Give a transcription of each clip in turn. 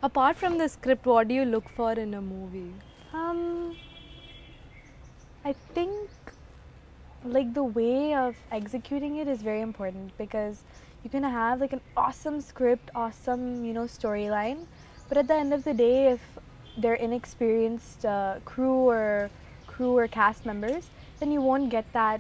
Apart from the script, what do you look for in a movie? I think like the way of executing it is very important, because you can have like an awesome script, awesome, storyline, but at the end of the day, if they're inexperienced crew or cast members, then you won't get that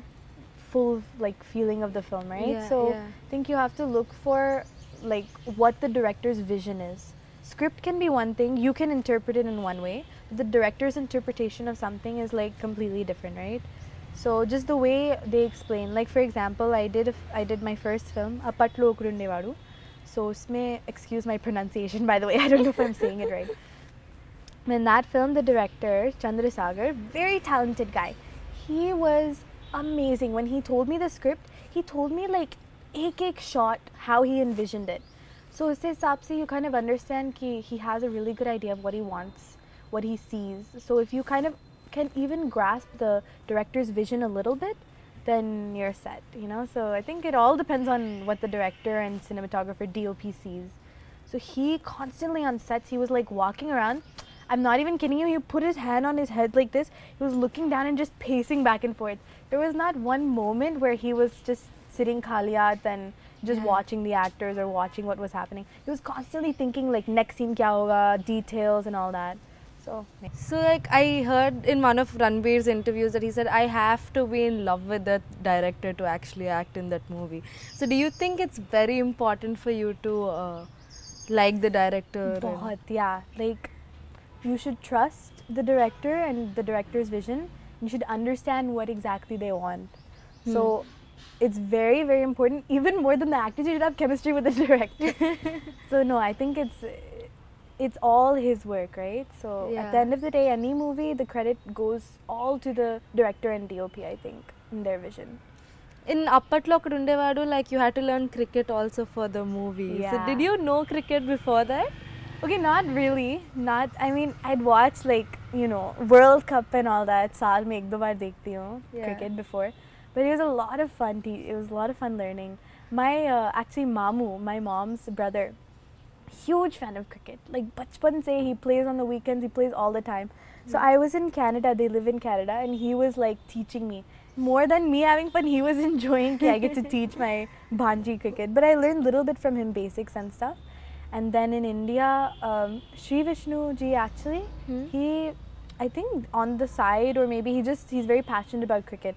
full like feeling of the film, right? Yeah, So yeah. I think you have to look for like what the director's vision is. Script can be one thing, you can interpret it in one way, but the director's interpretation of something is like completely different, right? So just the way they explain, like for example, I did my first film, Appatlo Okkadundevadu. So usme, excuse my pronunciation by the way, I don't know if I'm saying it right. In that film, the director, Chandra Sagar, very talented guy. He was amazing. When he told me the script, he told me like ek shot how he envisioned it. So usse hisab se you kind of understand ki he has a really good idea of what he wants, what he sees. So if you kind of can even grasp the director's vision a little bit, then you're set, So I think it all depends on what the director and cinematographer DOP sees. So he constantly on sets, he was like walking around. I'm not even kidding you, he put his hand on his head like this. He was looking down and just pacing back and forth. There was not one moment where he was just sitting khaliyat and just watching the actors or watching what was happening. He was constantly thinking like next scene kya hoga, details and all that. So like I heard in one of Ranveer's interviews that he said, I have to be in love with the director to actually act in that movie. So do you think it's very important for you to like the director? Bahut, yeah. Like you should trust the director and the director's vision. You should understand what exactly they want. So it's very, very important. Even more than the actors, you should have chemistry with the director. So no, I think it's all his work, right? So at the end of the day, any movie, the credit goes all to the director and DOP, I think, in their vision. In Appatlo Okkadundevadu, like you had to learn cricket also for the movie. Yeah. So did you know cricket before that? Okay, not really. I mean, I'd watch like, World Cup and all that. Saal mein ek do baar dekhti hu cricket before. But it was a lot of fun. It was a lot of fun learning. My actually Mamu, my mom's brother, huge fan of cricket. Like bachpan se he plays on the weekends. He plays all the time. So I was in Canada. They live in Canada, and he was like teaching me. More than me having fun, he was enjoying. I get to teach my bhanji cricket. But I learned a little bit from him, basics and stuff. And then in India, Sree Vishnu ji actually, he, I think on the side, or maybe he's very passionate about cricket.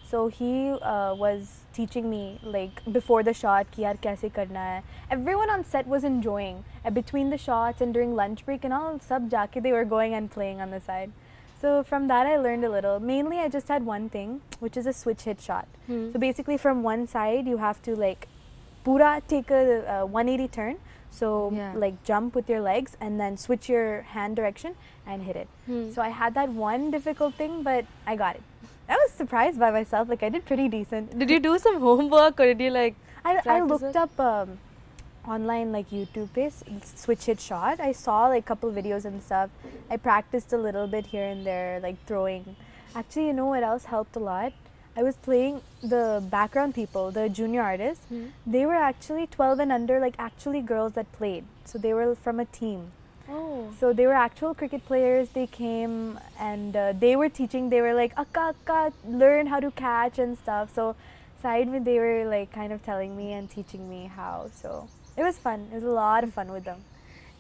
So he was teaching me like before the shot, ki yaar kaise karna hai. Everyone on set was enjoying. Between the shots and during lunch break and all, sab jaake they were going and playing on the side. So from that I learned a little. Mainly I just had one thing, which is a switch hit shot. So basically from one side you have to like pura take a 180 turn. So like jump with your legs and then switch your hand direction and hit it. So I had that one difficult thing, but I got it. I was surprised by myself. Like I did pretty decent. Did you do some homework or did you like I looked up online like YouTube based switch hit shot. I saw like a couple videos and stuff. I practiced a little bit here and there, like throwing. Actually, you know what else helped a lot? I was playing the background people, the junior artists. They were actually 12 and under, like actually girls that played. So they were from a team. Oh. So they were actual cricket players. They came and they were teaching. They were like, akka, learn how to catch and stuff. So side me, they were like kind of telling me and teaching me how. So it was fun. It was a lot of fun with them.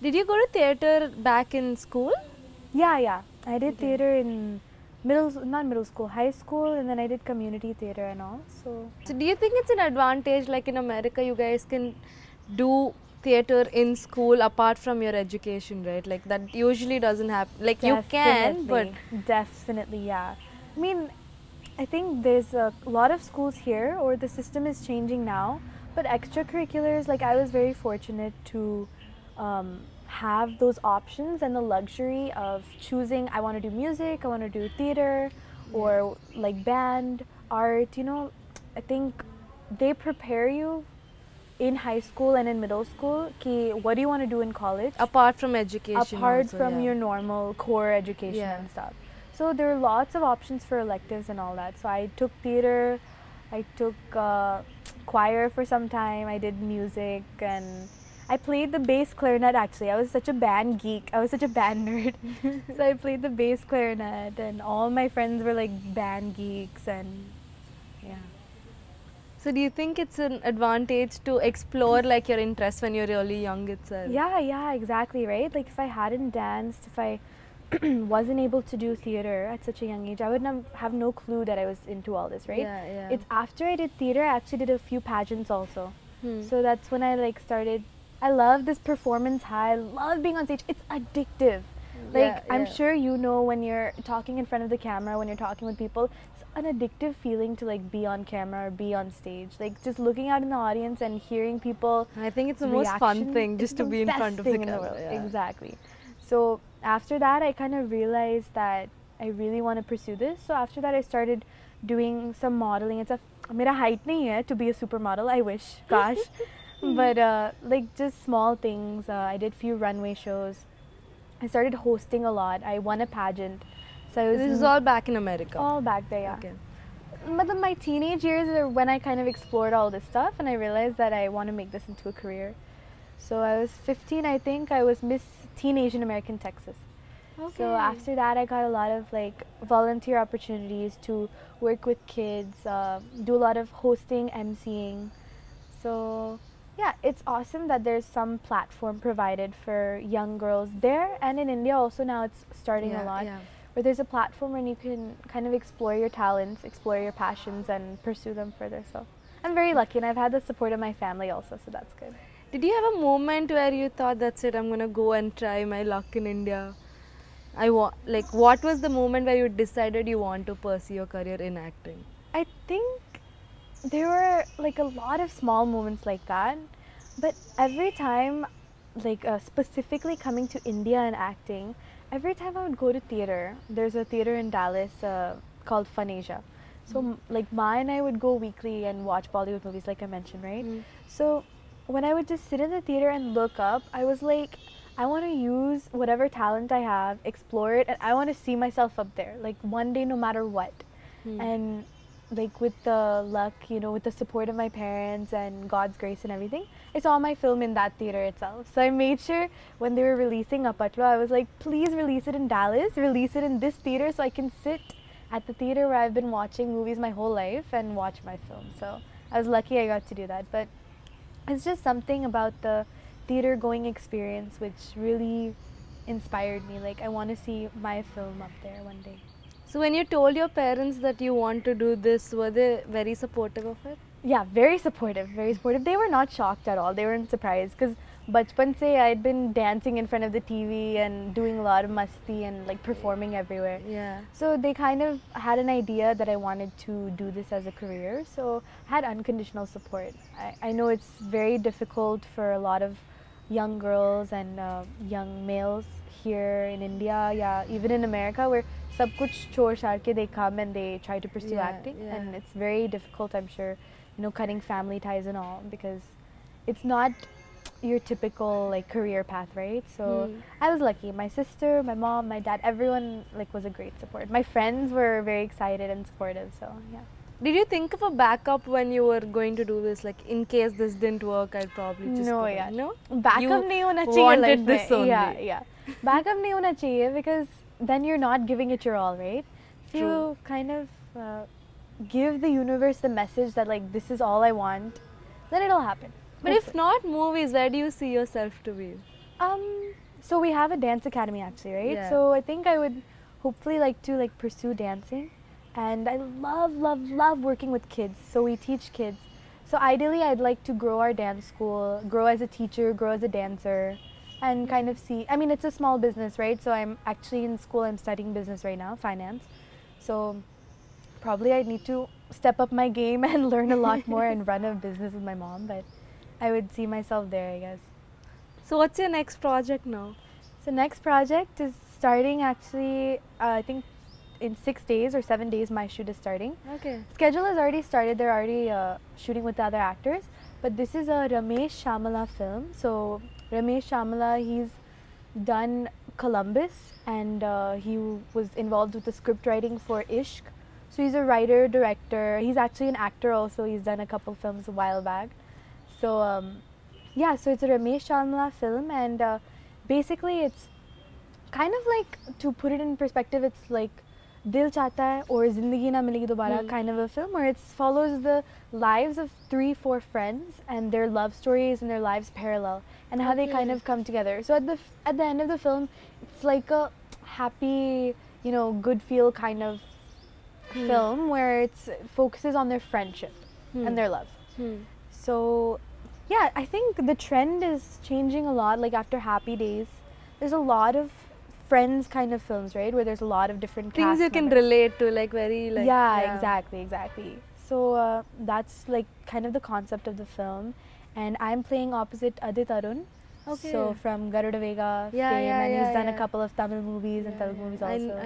Did you go to theatre back in school? Yeah. I did theatre in high school, and then I did community theatre and all. So do you think it's an advantage, like in America you guys can do theatre in school apart from your education, right? Like that usually doesn't happen. Like you can, but definitely, yeah. I mean, I think there's a lot of schools here, or the system is changing now, but extracurriculars, like I was very fortunate to have those options and the luxury of choosing. I want to do music, I want to do theater, or like band, art, I think they prepare you in high school and in middle school ki what do you want to do in college apart from education, apart also, from your normal core education and stuff. So there are lots of options for electives and all that. So I took theater, I took choir for some time, I did music, and I played the bass clarinet actually. I was such a band geek. I was such a band nerd. So I played the bass clarinet and all my friends were like band geeks and yeah. So do you think it's an advantage to explore like your interests when you're really young itself? Yeah, exactly, right? Like if I hadn't danced, if I wasn't able to do theater at such a young age, I would have no clue that I was into all this, right? Yeah. It's after I did theater, I actually did a few pageants also. So that's when I like started. I love this performance high. I love being on stage. It's addictive. Like I'm sure you know when you're talking in front of the camera, when you're talking with people, it's an addictive feeling to like be on camera or be on stage. Like just looking out in the audience and hearing people. I think it's the most fun thing just to be in front of the camera. Exactly. So after that, I kind of realized that I really want to pursue this. So after that, I started doing some modeling and stuff. Mera height nahi hai to be a supermodel. I wish, gosh. But like just small things. I did few runway shows. I started hosting a lot. I won a pageant. So this is all back in America. All back there, yeah. Okay. But my teenage years are when I kind of explored all this stuff, and I realized that I want to make this into a career. So I was 15, I think. I was Miss Teen Asian American Texas. Okay. So after that, I got a lot of like volunteer opportunities to work with kids, do a lot of hosting, emceeing. So yeah, it's awesome that there's some platform provided for young girls there, and in India also now it's starting a lot. Where there's a platform where you can kind of explore your talents, explore your passions, and pursue them further. So I'm very lucky, and I've had the support of my family also, so that's good. Did you have a moment where you thought, that's it, I'm gonna go and try my luck in India? Like, what was the moment where you decided you want to pursue your career in acting? I think there were like a lot of small moments like that, but every time, like specifically coming to India and acting, every time I would go to theater, there's a theater in Dallas called Fun Asia. So like Ma and I would go weekly and watch Bollywood movies like I mentioned, right? So when I would just sit in the theater and look up, I was like, I want to use whatever talent I have, explore it, and I want to see myself up there, like one day no matter what. And like with the luck, you know, with the support of my parents and God's grace and everything, I saw my film in that theater itself. So I made sure when they were releasing Appatlo, I was like, please release it in Dallas, release it in this theater so I can sit at the theater where I've been watching movies my whole life and watch my film. So I was lucky I got to do that. But it's just something about the theater going experience which really inspired me. Like I want to see my film up there one day. So when you told your parents that you want to do this, were they very supportive of it? Yeah, very supportive, very supportive. They were not shocked at all. They weren't surprised because bachpan se I'd been dancing in front of the TV and doing a lot of masti and like performing everywhere. Yeah. So they kind of had an idea that I wanted to do this as a career. So I had unconditional support. I know it's very difficult for a lot of young girls and young males here in India, yeah, even in America, where sab kuch chhod chhad ke they come and they try to pursue acting, and it's very difficult, I'm sure, you know, cutting family ties and all, because it's not your typical like career path, right? So I was lucky. My sister, my mom, my dad, everyone like was a great support. My friends were very excited and supportive. So yeah. Did you think of a backup when you were going to do this? Like, in case this didn't work, I'd probably just no, yeah, no. Backup nahi hona chahiye. Wanted this only. Yeah. Backup nahi hona chahiye because then you're not giving it your all, right? If you kind of give the universe the message that like this is all I want, then it'll happen. But if not movies, where do you see yourself to be? So we have a dance academy actually, right? Yeah. So I think I would hopefully like to like pursue dancing, and I love working with kids. So we teach kids. So ideally I'd like to grow our dance school, grow as a teacher, grow as a dancer, and kind of see, I mean it's a small business, right? So I'm actually in school, I'm studying business right now, finance. So probably I need to step up my game and learn a lot more and run a business with my mom, but I would see myself there, I guess. So what's your next project now? So next project is starting actually, I think in 6 days or 7 days my shoot is starting. Okay. Schedule has already started, they're already shooting with the other actors, but this is a Ramesh Shamala film. So Ramesh Shamala, he's done Columbus, and he was involved with the script writing for Ishq. So he's a writer, director, he's actually an actor also, he's done a couple films a while back. So Yeah, so it's a Ramesh Chalmala film, and basically it's kind of like, to put it in perspective, it's like Dil Chahta Hai or Zindagi Na Milegi Dobara kind of a film, where it follows the lives of 3-4 friends and their love stories and their lives parallel, and how they kind of come together. So at the end of the film, it's like a happy, you know, good feel kind of film where it focuses on their friendship and their love. So yeah, I think the trend is changing a lot. Like after Happy Days, there's a lot of friends kind of films, right, where there's a lot of different things cast you can members. relate to, like very like Exactly. So that's like kind of the concept of the film, and I'm playing opposite Adit Arun. Okay. So from Garuda Vega fame, and he's done a couple of Tamil movies and Telugu movies also.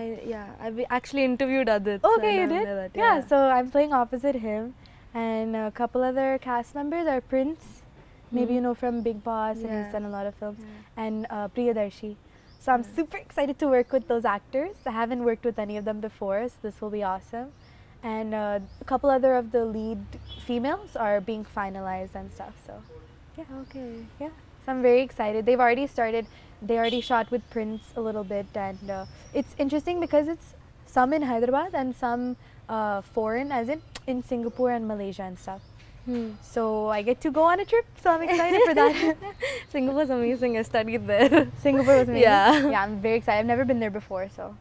I've actually interviewed Adit. Okay, you did? Yeah, so I'm playing opposite him, and a couple other cast members are Prince, maybe you know from Big Boss, and he's done a lot of films, and Priyadarshi. So I'm super excited to work with those actors. I haven't worked with any of them before, so this will be awesome. And a couple other of the lead females are being finalized and stuff, so yeah. Okay. Yeah. So I'm very excited. They've already started, they already shot with Prince a little bit, and it's interesting because it's some in Hyderabad and some foreign, as in Singapore and Malaysia and stuff. So I get to go on a trip, so I'm excited for that. Singapore was amazing. I studied there. Singapore was amazing. Yeah. Yeah, I'm very excited. I've never been there before, so.